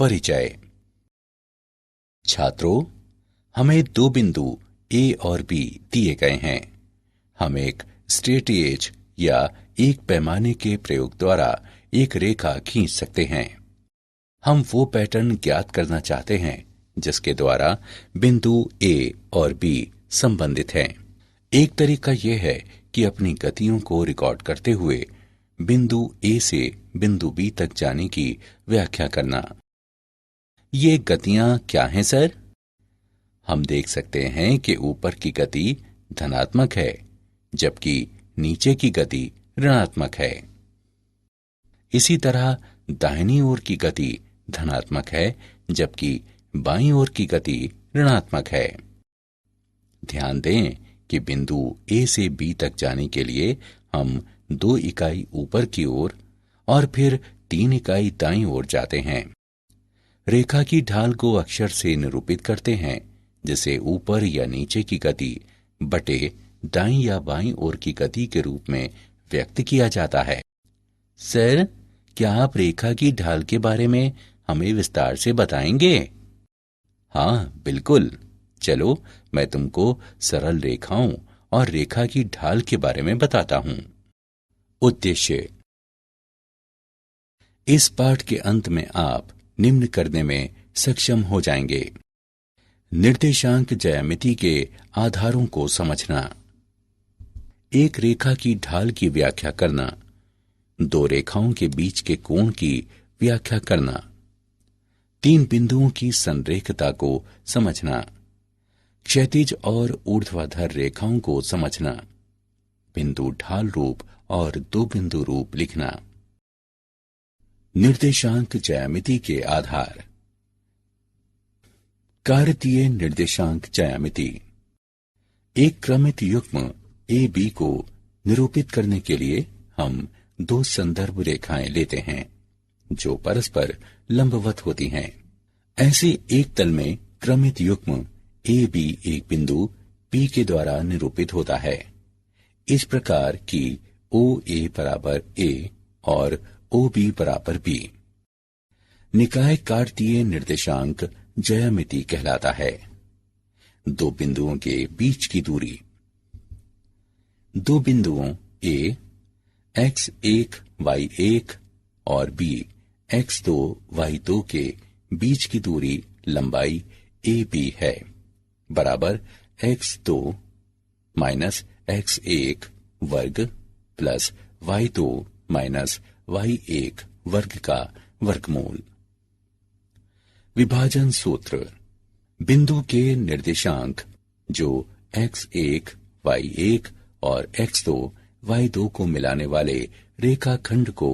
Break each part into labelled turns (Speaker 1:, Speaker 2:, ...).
Speaker 1: परिचय। छात्रों, हमें दो बिंदु ए और बी दिए गए हैं। हम एक स्ट्रेटएज या एक पैमाने के प्रयोग द्वारा एक रेखा खींच सकते हैं। हम वो पैटर्न ज्ञात करना चाहते हैं जिसके द्वारा बिंदु ए और बी संबंधित हैं। एक तरीका यह है कि अपनी गतियों को रिकॉर्ड करते हुए बिंदु ए से बिंदु बी तक जाने की व्याख्या करना। ये गतियां क्या हैं सर? हम देख सकते हैं कि ऊपर की गति धनात्मक है, जबकि नीचे की गति ऋणात्मक है। इसी तरह दाहिनी ओर की गति धनात्मक है, जबकि बाईं ओर की गति ऋणात्मक है। ध्यान दें कि बिंदु ए से बी तक जाने के लिए हम 2 इकाई ऊपर की ओर और फिर 3 इकाई दाईं ओर जाते हैं। रेखा की ढाल को अक्षर से निरूपित करते हैं, जिसे ऊपर या नीचे की गति बटे दाईं या बाईं ओर की गति के रूप में व्यक्त किया जाता है। सर, क्या आप रेखा की ढाल के बारे में हमें विस्तार से बताएंगे? हाँ, बिल्कुल। चलो, मैं तुमको सरल रेखाओं और रेखा की ढाल के बारे में बताता हूं। उद्देश्य। इस पाठ के अंत में आप निम्न करने में सक्षम हो जाएंगे। निर्देशांक ज्यामिति के आधारों को समझना, एक रेखा की ढाल की व्याख्या करना, 2 रेखाओं के बीच के कोण की व्याख्या करना, 3 बिंदुओं की संरेखता को समझना, क्षैतिज और ऊर्ध्वाधर रेखाओं को समझना, बिंदु ढाल रूप और 2 बिंदु रूप लिखना। निर्देशांक ज्यामिति के आधार। कार्तीय निर्देशांक ज्यामिति। एक क्रमित युग्म ए बी को निरूपित करने के लिए हम 2 संदर्भ रेखाएं लेते हैं जो परस्पर लंबवत होती हैं। ऐसे एक तल में क्रमित युग्म ए बी एक बिंदु पी के द्वारा निरूपित होता है, इस प्रकार कि ओ ए बराबर ए और ओ बी बराबर बी। निकाय कार्तीय निर्देशांक ज्यामिति कहलाता है। 2 बिंदुओं के बीच की दूरी। 2 बिंदुओं ए x1 y1 और b x2 y2 के बीच की दूरी लंबाई ए बी है, बराबर x2 माइनस x1 वर्ग प्लस y2 माइनस y1 वर्ग का वर्गमूल। विभाजन सूत्र। बिंदु के निर्देशांक जो x1 y1 और x2 y2 को मिलाने वाले रेखाखंड को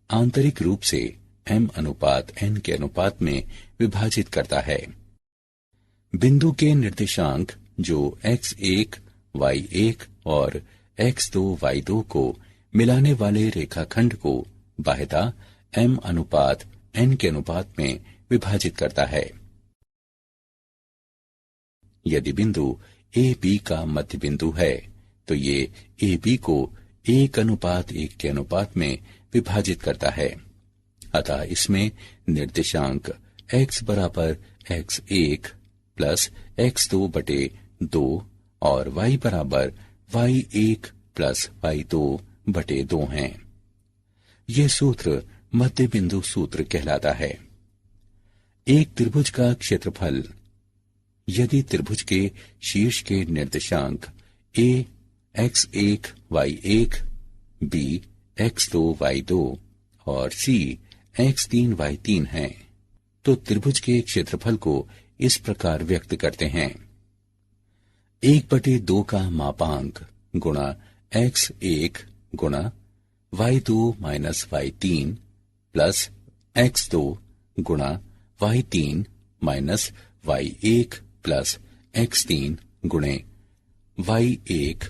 Speaker 1: आंतरिक रूप से m/n के अनुपात में विभाजित करता है। बिंदु के निर्देशांक जो x1 y1 और x2 y2 को मिलाने वाले रेखाखंड को बाह्यता m/n के अनुपात में विभाजित करता है। यदि बिंदु ए बी का मध्य बिंदु है तो ये ए बी को 1:1 के अनुपात में विभाजित करता है। अतः इसमें निर्देशांक x बराबर x1 प्लस x2 बटे 2 और y बराबर y1 प्लस y2 बटे 2 हैं। यह सूत्र मध्य बिंदु सूत्र कहलाता है। एक त्रिभुज का क्षेत्रफल। यदि त्रिभुज के शीर्ष के निर्देशांक a x1 y1, b x2 y2 और c x3 y3 हैं, तो त्रिभुज के क्षेत्रफल को इस प्रकार व्यक्त करते हैं: 1/2 का मापांक गुणा x1 गुणा y2 minus y3 plus x2 गुणा y3 minus y1 plus x3 गुणे y1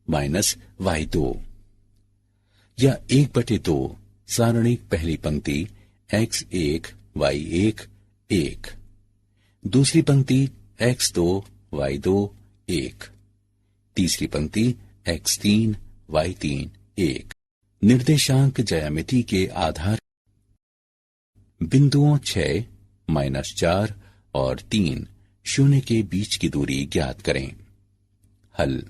Speaker 1: माइनस y2, या 1/2 सारणिक पहली पंक्ति x1 y1 1, दूसरी पंक्ति x2 y2 1, तीसरी पंक्ति x3 y3 1। निर्देशांक ज्यामिति के आधार। बिंदुओं 6, -4 और 3 शून्य के बीच की दूरी ज्ञात करें। हल।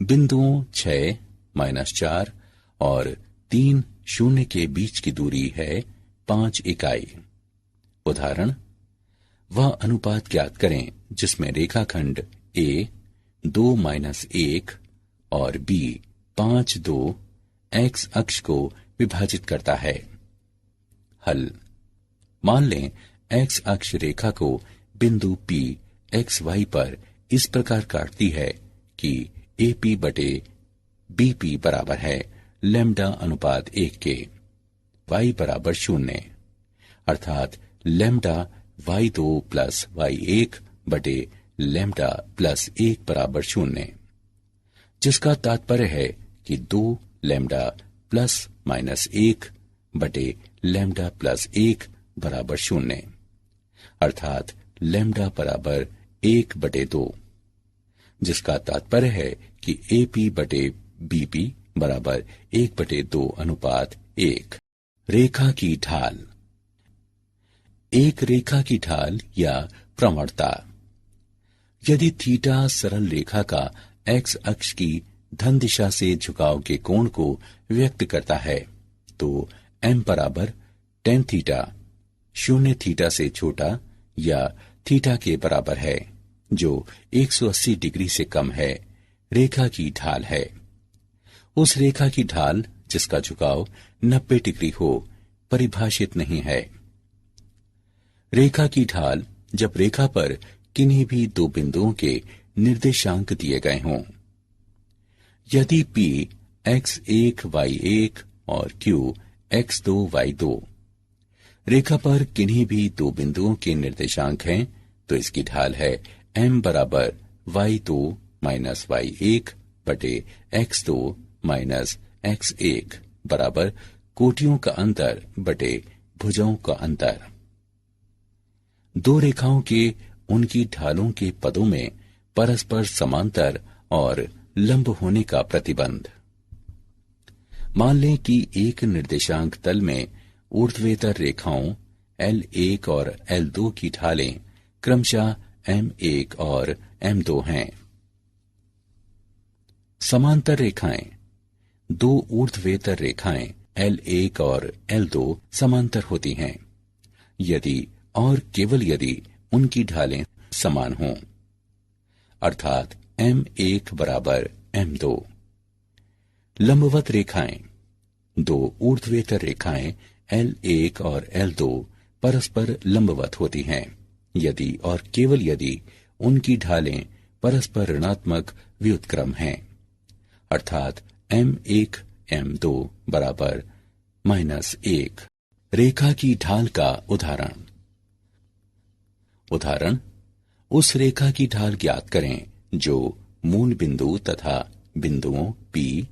Speaker 1: बिंदुओं 6, -4 और 3 शून्य के बीच की दूरी है 5 इकाई। उदाहरण, वह अनुपात ज्ञात करें जिसमें रेखाखंड ए 2-1 और बी 5-2 एक्स अक्ष को विभाजित करता है। हल। मान लें एक्स अक्ष रेखा को बिंदु P एक्स वाई पर इस प्रकार काटती है कि AP बटे BP बराबर है λ/1 के, y बराबर 0, अर्थात λ/y2 + y1 बटे λ+1 बराबर 0, जिसका तात्पर्य है कि 2λ ±1 बटे λ+1 बराबर 0, अर्थात λ बराबर 1 बटे 2, जिसका तात्पर्य है कि AP बटे BP बराबर 1 बटे 2 अनुपात 1। रेखा की ढाल। एक रेखा की ढाल या प्रवणता। यदि थीटा सरल रेखा का एक्स अक्ष की धन दिशा से झुकाव के कोण को व्यक्त करता है तो m बराबर tan थीटा 0 थीटा से छोटा या थीटा के बराबर है, जो 180 डिग्री से कम है, रेखा की ढाल है। उस रेखा की ढाल जिसका झुकाव 90 डिग्री हो परिभाषित नहीं है। रेखा की ढाल जब रेखा पर किन्हीं भी दो बिंदुओं के निर्देशांक दिए गए हों। यदि P x1 y1 और Q x2 y2 रेखा पर किन्हीं भी दो बिंदुओं के निर्देशांक हैं तो इसकी ढाल है m बराबर y2 - y1 बटे x2 - x1 बराबर कोटियों का अंतर बटे भुजाओं का अंतर। दो रेखाओं के उनकी ढालों के पदों में परस्पर समांतर और लंब होने का प्रतिबंध। मान लें कि एक निर्देशांक तल में ऊर्ध्वेतर रेखाओं L1 और L2 की ढालें क्रमशः M1 और M2 हैं। समांतर रेखाएं। दो ऊर्ध्वेतर रेखाएं L1 और L2 समांतर होती हैं यदि और केवल यदि उनकी ढालें समान हों, अर्थात M1 बराबर M2। लंबवत रेखाएं। दो ऊर्ध्वेतर रेखाएं L1 और L2 परस्पर लंबवत होती हैं यदि और केवल यदि उनकी ढालें परस्पर ऋणात्मक व्युत्क्रम हैं, अर्थात M1 M2 बराबर -1। रेखा की ढाल का उदाहरण। उदाहरण, उस रेखा की ढाल ज्ञात करें जो मूल बिंदु तथा बिंदुओं P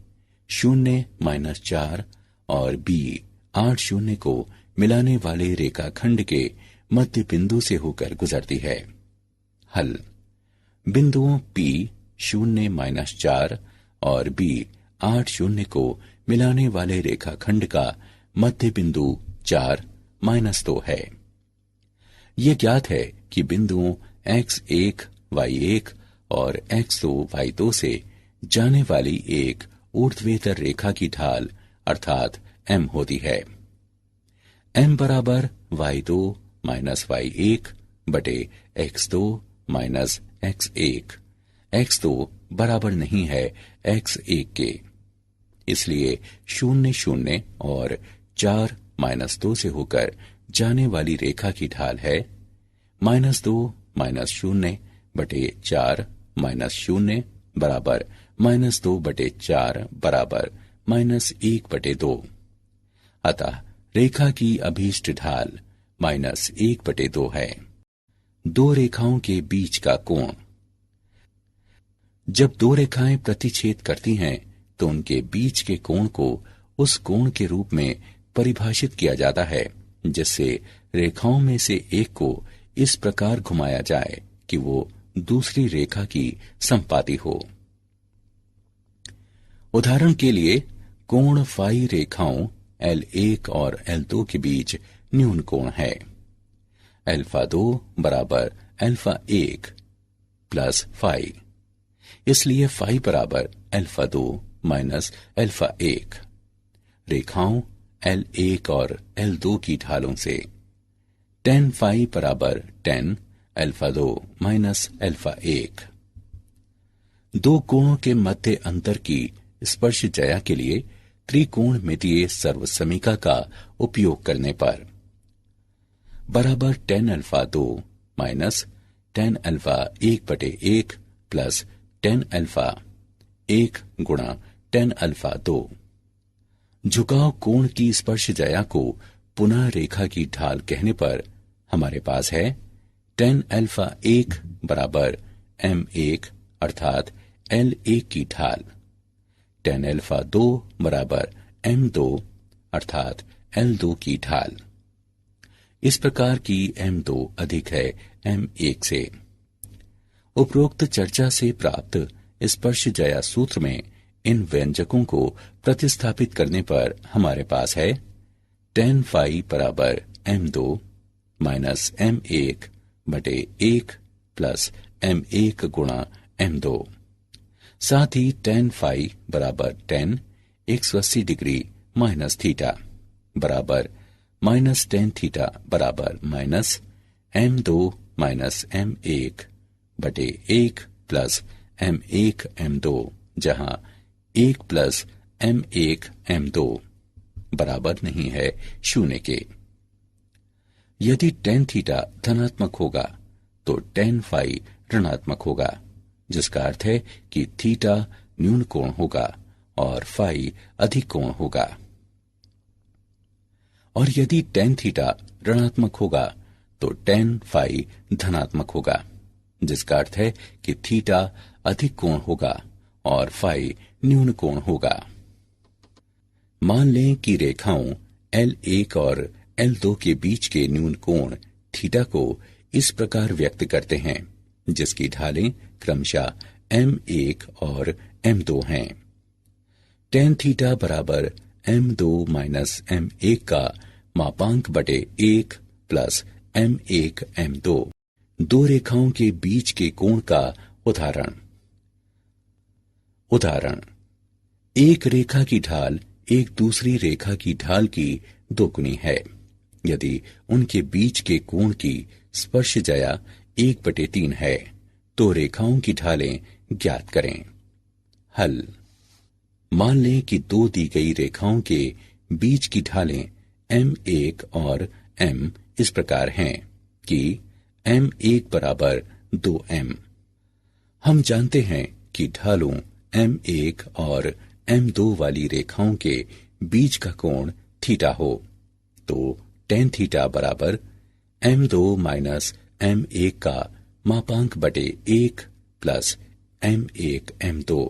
Speaker 1: 0-4 और B 8 शून्य को मिलाने वाले रेखाखंड के मध्य बिंदु से होकर गुजरती है। हल। बिंदुओं P 0-4 और B 8 शून्य को मिलाने वाले रेखाखंड का मध्य बिंदु 4-2 है। यह ज्ञात है कि बिंदुओं x1 y1 और x2 y2 से जाने वाली एक ऊर्ध्वेतर रेखा की ढाल अर्थात m होती है। m बराबर y2 - y1 बटे x2 - x1। x2 बराबर नहीं है x1 के, इसलिए 0-0 और 4-2 से होकर जाने वाली रेखा की ढाल है -2 - 0 बटे 4 - 0 बराबर -2 बटे 4 बराबर -1 बटे 2। अतः रेखा की अभीष्ट ढाल -1 बटे 2 है। दो रेखाओं के बीच का कोण। जब दो रेखाएं प्रतिच्छेद करती हैं तो उनके बीच के कोण को उस कोण के रूप में परिभाषित किया जाता है जिससे रेखाओं में से एक को इस प्रकार घुमाया जाए कि वो दूसरी रेखा की संपाती हो। उदाहरण के लिए कोण फाई रेखाओं L1 और L2 के बीच न्यून कोण है। अल्फा 2 बराबर अल्फा 1 प्लस फाई, इसलिए फाई बराबर अल्फा 2 माइनस अल्फा 1। रेखाओं L1 और L2 की ढालों से tan फाई बराबर tan अल्फा 2 माइनस अल्फा 1। दो कोणों के मध्य अंतर की स्पर्श जया के लिए त्रिकोणमितीय सर्वसमीका का उपयोग करने पर बराबर tan alpha 2 minus tan alpha 1/1 plus tan alpha 1 गुणा tan अल्फा 2। झुकाव कोण की स्पर्श जया को पुनः रेखा की ढाल कहने पर हमारे पास है tan अल्फा 1 बराबर m1 अर्थात L1 की ढाल, tan अल्फा 2 बराबर m2 अर्थात L2 की ढाल। इस प्रकार की m2 अधिक है m1 से। उपरोक्त चर्चा से प्राप्त स्पर्श जया सूत्र में इन व्यंजकों को प्रतिस्थापित करने पर हमारे पास है tan फाई बराबर m2 minus m1/1 plus m1 गुणा m2। साथ ही tan फाई बराबर tan 180 डिग्री माइनस थीटा बराबर माइनस tan थीटा बराबर minus m2 minus m1/1 plus m1 m2, जहां 1 प्लस m1 m2 बराबर नहीं है 0 के। यदि tan थीटा धनात्मक होगा तो tan फाई ऋणात्मक होगा, जिसका अर्थ है कि थीटा न्यून कोण होगा और फाई अधिक कोण होगा। और यदि tan थीटा ऋणात्मक होगा तो tan फाई धनात्मक होगा, जिसका अर्थ है कि थीटा अधिक कोण होगा और फाई न्यून कोण होगा। मान लें कि रेखाओं L1 और L2 के बीच के न्यून कोण थीटा को इस प्रकार व्यक्त करते हैं, जिसकी ढालें क्रमशः m1 और m2 हैं। tan थीटा बराबर m2 माइनस m1 का मापांक बटे 1 प्लस m1 m2। दो रेखाओं के बीच के कोण का उदाहरण एक रेखा की ढाल एक दूसरी रेखा की ढाल की दोगुनी है यदि उनके बीच के कोण की स्पर्श जया 1/3 है तो रेखाओं की ढालें ज्ञात करें। हल। मान लें कि दो दी गई रेखाओं के बीच की ढालें m1 और m इस प्रकार हैं कि m1 बराबर 2m। हम जानते हैं कि ढालों m1 और m2 वाली रेखाओं के बीच का कोण थीटा हो, तो tan थीटा बराबर m2 माइनस m1 का मापांक बटे 1 प्लस m1 m2।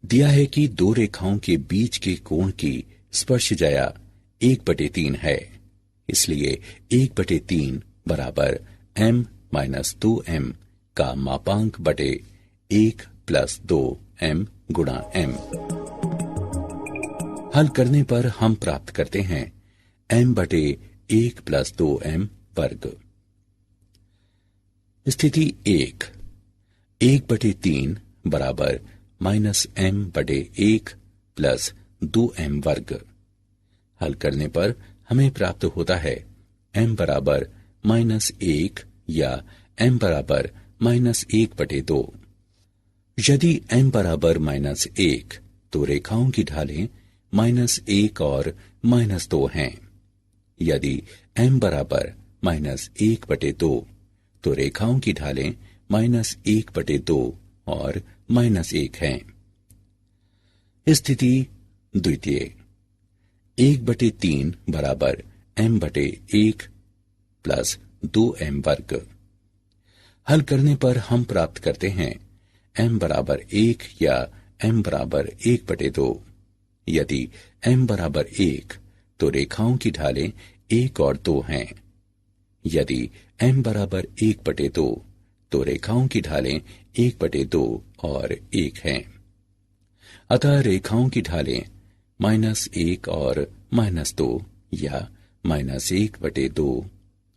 Speaker 1: दिया है कि दो रेखाओं के बीच के कोण की स्पर्श जया 1/3 है, इसलिए 1/3 बराबर m माइनस 2m का मापांक बटे 1 प्लस 2m गुणा m। हल करने पर हम प्राप्त करते हैं m/1 प्लस 2m वर्ग। स्थिति 1/3 बराबर माइनस m/1 प्लस 2m वर्ग। हल करने पर हमें प्राप्त होता है m बराबर -1 या m बराबर -1/2। यदि m बराबर -1 तो रेखाओं की ढालें -1 और -2 हैं। यदि m बराबर -1/2 तो रेखाओं की ढालें -1/2 और -1 हैं। स्थिति द्वितीय 1/3 बराबर m/1 प्लस 2m वर्ग। हल करने पर हम प्राप्त करते हैं m बराबर 1 या m बराबर 1/2। यदि m बराबर 1 तो रेखाओं की ढालें 1 और 2 हैं। यदि m बराबर 1/2 तो रेखाओं की ढालें 1/2 और 1 हैं। अतः रेखाओं की ढालें -1 और -2 या -1/2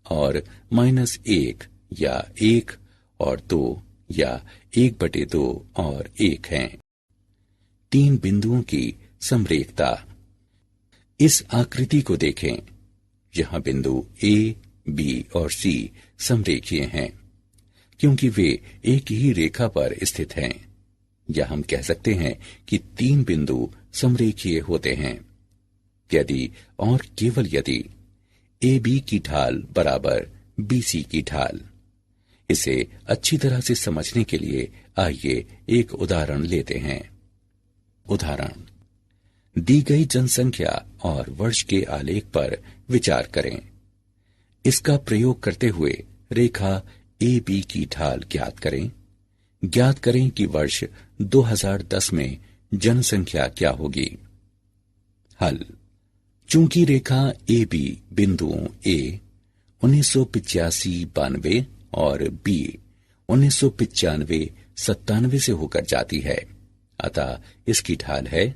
Speaker 1: और -1 या 1 और 2 या 1/2 और 1 हैं। 3 बिंदुओं की समरेखता। इस आकृति को देखें। यहां बिंदु A, B और C समरेखीय हैं क्योंकि वे एक ही रेखा पर स्थित हैं। या हम कह सकते हैं कि 3 बिंदु समरेखीय होते हैं यदि और केवल यदि AB की ढाल बराबर BC की ढाल। इसे अच्छी तरह से समझने के लिए आइए एक उदाहरण लेते हैं। उदाहरण, दी गई जनसंख्या और वर्ष के आलेख पर विचार करें। इसका प्रयोग करते हुए रेखा AB की ढाल ज्ञात करें। ज्ञात करें कि वर्ष 2010 में जनसंख्या क्या होगी। हल। चूंकि रेखा AB बिंदुओं A 1985-92 और B 1995-97 से होकर जाती है, अतः इसकी ढाल है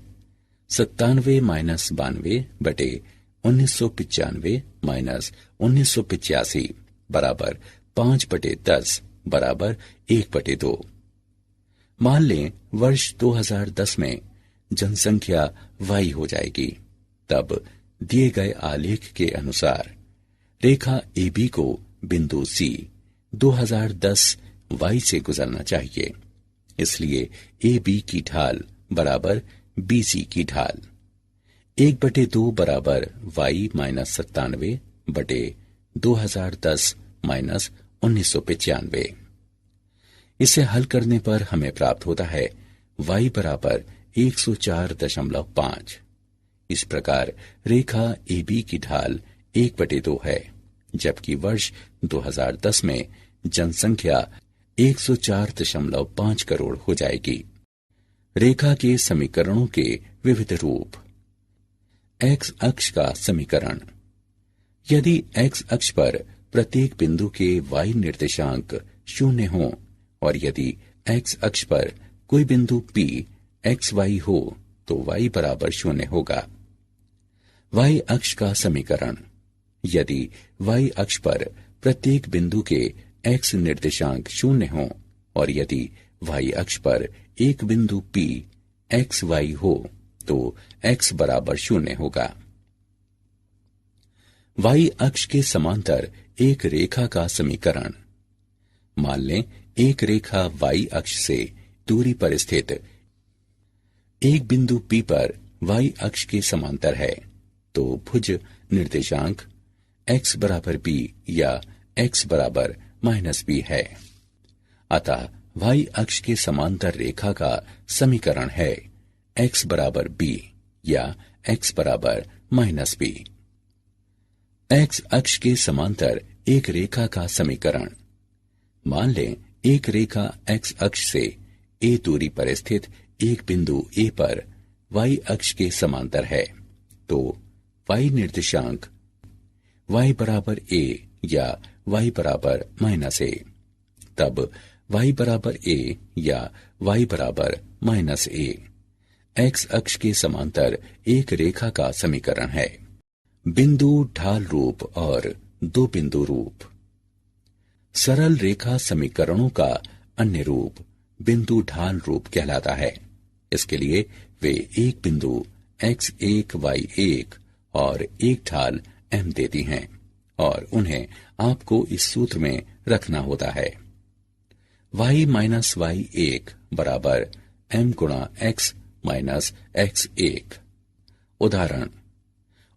Speaker 1: 97-92 बटे 1995 -1985 बराबर 5/10 बराबर 1/2। मान लें वर्ष 2010 में जनसंख्या Y हो जाएगी। तब दिए गए आलेख के अनुसार रेखा AB को बिंदु C 2010 Y से गुजरना चाहिए। इसलिए AB की ढाल बराबर BC की ढाल 1/2 बराबर Y -97 बटे 2010 -1995। इसे हल करने पर हमें प्राप्त होता है Y बराबर 104.5। इस प्रकार रेखा AB की ढाल 1/2 है, जबकि वर्ष 2010 में जनसंख्या 104.5 करोड़ हो जाएगी। रेखा के समीकरणों के विविध रूप। एक्स अक्ष का समीकरण। यदि एक्स अक्ष पर प्रत्येक बिंदु के Y निर्देशांक 0 हो और यदि एक्स अक्ष पर कोई बिंदु P XY हो तो Y बराबर 0 होगा। Y अक्ष का समीकरण। यदि Y अक्ष पर प्रत्येक बिंदु के X निर्देशांक 0 हो और यदि Y अक्ष पर एक बिंदु P XY हो तो X बराबर 0 होगा। Y अक्ष के समांतर एक रेखा का समीकरण। मान लें एक रेखा Y अक्ष से दूरी पर स्थित एक बिंदु P पर Y अक्ष के समांतर है, तो भुज निर्देशांक x बराबर b या x बराबर -b है। अतः Y अक्ष के समांतर रेखा का समीकरण है x बराबर b या x बराबर -b। x अक्ष के समांतर एक रेखा का समीकरण। मान लें एक रेखा x अक्ष से a दूरी पर स्थित एक बिंदु A पर Y अक्ष के समांतर है, तो Y निर्देशांक y बराबर a या y बराबर -a। तब y बराबर a या y बराबर -a x अक्ष के समांतर एक रेखा का समीकरण है। बिंदु ढाल रूप और दो बिंदु रूप। सरल रेखा समीकरणों का अन्य रूप बिंदु ढाल रूप कहलाता है। इसके लिए वे एक बिंदु x1 y1 और एक ढाल m देती हैं और उन्हें आपको इस सूत्र में रखना होता है। y - y1 बराबर m गुणा x माइनस x1। उदाहरण,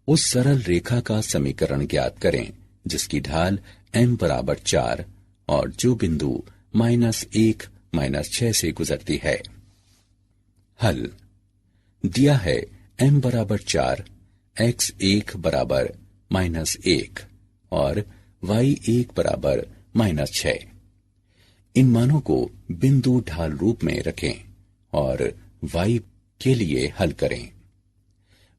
Speaker 1: उस सरल रेखा का समीकरण ज्ञात करें जिसकी ढाल m बराबर 4 और जो बिंदु -1 -6 से गुजरती है। हल। दिया है m बराबर 4, x1 बराबर -1 और y1 बराबर -6। इन मानों को बिंदु ढाल रूप में रखें और y के लिए हल करें।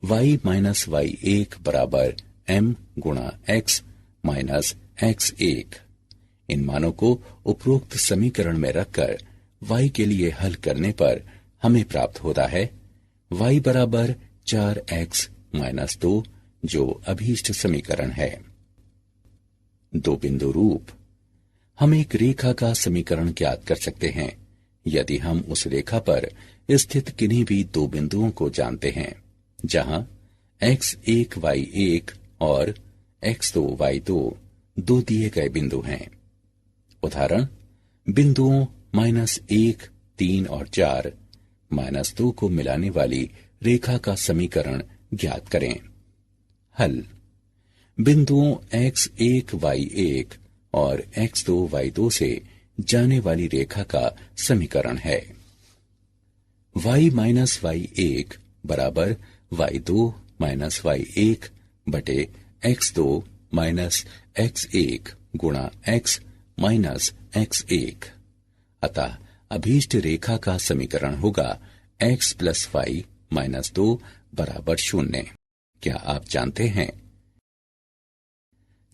Speaker 1: y - y1 बराबर m गुणा x माइनस x1। इन मानों को उपरोक्त समीकरण में रखकर y के लिए हल करने पर हमें प्राप्त होता है y बराबर 4x - 2, जो अभीष्ट समीकरण है। दो बिंदु रूप। हम एक रेखा का समीकरण ज्ञात कर सकते हैं यदि हम उस रेखा पर स्थित किन्हीं भी दो बिंदुओं को जानते हैं, जहां x1 y1 और x2 y2 दो दिए गए बिंदु हैं। उदाहरण, बिंदुओं -1, 3 और 4, -2 को मिलाने वाली रेखा का समीकरण ज्ञात करें। हल: बिंदुओं x1 y1 और x2 y2 से जाने वाली रेखा का समीकरण है y y1 बराबर y2 y1 बटे x2 x1 गुणा x x1। अतः अभीष्ट रेखा का समीकरण होगा x प्लस y -2 बराबर 0। क्या आप जानते हैं,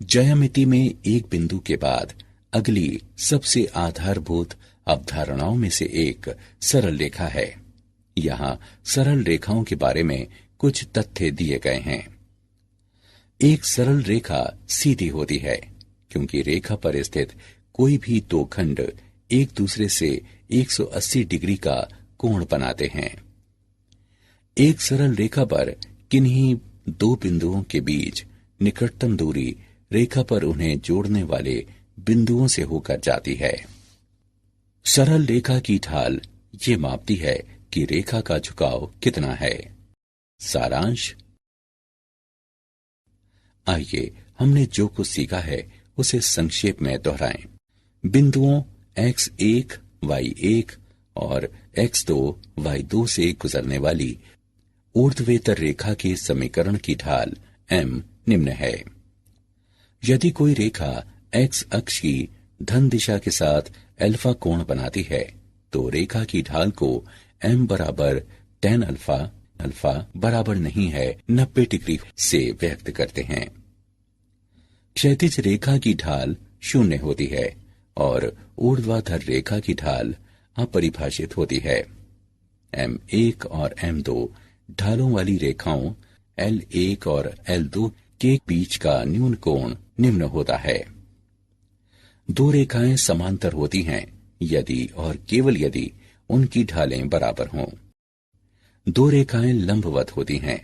Speaker 1: ज्यामिति में एक बिंदु के बाद अगली सबसे आधारभूत अवधारणाओं में से एक सरल रेखा है। यहां सरल रेखाओं के बारे में कुछ तथ्य दिए गए हैं। एक सरल रेखा सीधी होती है क्योंकि रेखा पर स्थित कोई भी दो खंड एक दूसरे से 180 डिग्री का कोण बनाते हैं। एक सरल रेखा पर किन्हीं दो बिंदुओं के बीच निकटतम दूरी रेखा पर उन्हें जोड़ने वाले बिंदुओं से होकर जाती है। सरल रेखा की ढाल ये मापती है कि रेखा का झुकाव कितना है। सारांश: आइए हमने जो कुछ सीखा है उसे संक्षेप में दोहराएं। बिंदुओं x1 y1 और x2 y2 से गुजरने वाली ऊर्ध्वेतर रेखा के समीकरण की ढाल m निम्न है। यदि कोई रेखा x अक्ष की धन दिशा के साथ अल्फा कोण बनाती है तो रेखा की ढाल को m बराबर tan अल्फा बराबर नहीं है 90 डिग्री से व्यक्त करते हैं। क्षैतिज रेखा की ढाल 0 होती है और ऊर्ध्वाधर रेखा की ढाल अपरिभाषित होती है। m1 और m2 ढालों वाली रेखाओं L1 और L2 के बीच का न्यून कोण निम्न होता है। दो रेखाएं समांतर होती हैं यदि और केवल यदि उनकी ढालें बराबर हों। दो रेखाएं लंबवत होती हैं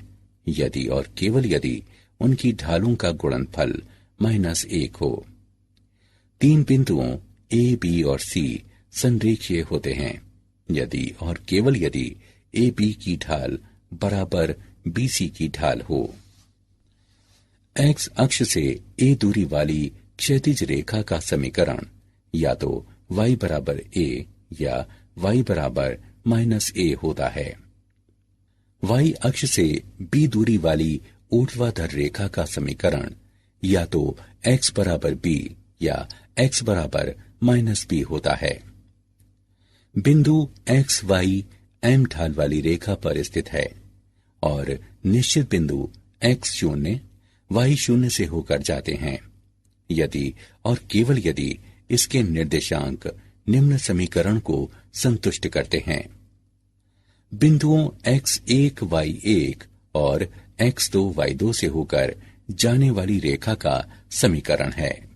Speaker 1: यदि और केवल यदि उनकी ढालों का गुणनफल -1 हो। तीन बिंदुओं A, B और C संरेखीय होते हैं यदि और केवल यदि AB की ढाल बराबर BC की ढाल हो। X अक्ष से A दूरी वाली क्षैतिज रेखा का समीकरण या तो y बराबर a या y बराबर -a होता है। y अक्ष से b दूरी वाली ऊर्ध्वाधर रेखा का समीकरण या तो x बराबर b या x बराबर -b होता है। बिंदु x y m ढाल वाली रेखा पर स्थित है और निश्चित बिंदु x 0 y 0 से होकर जाते हैं यदि और केवल यदि इसके निर्देशांक निम्न समीकरण को संतुष्ट करते हैं। बिंदुओं x1 y1 और x2 y2 से होकर जाने वाली रेखा का समीकरण है।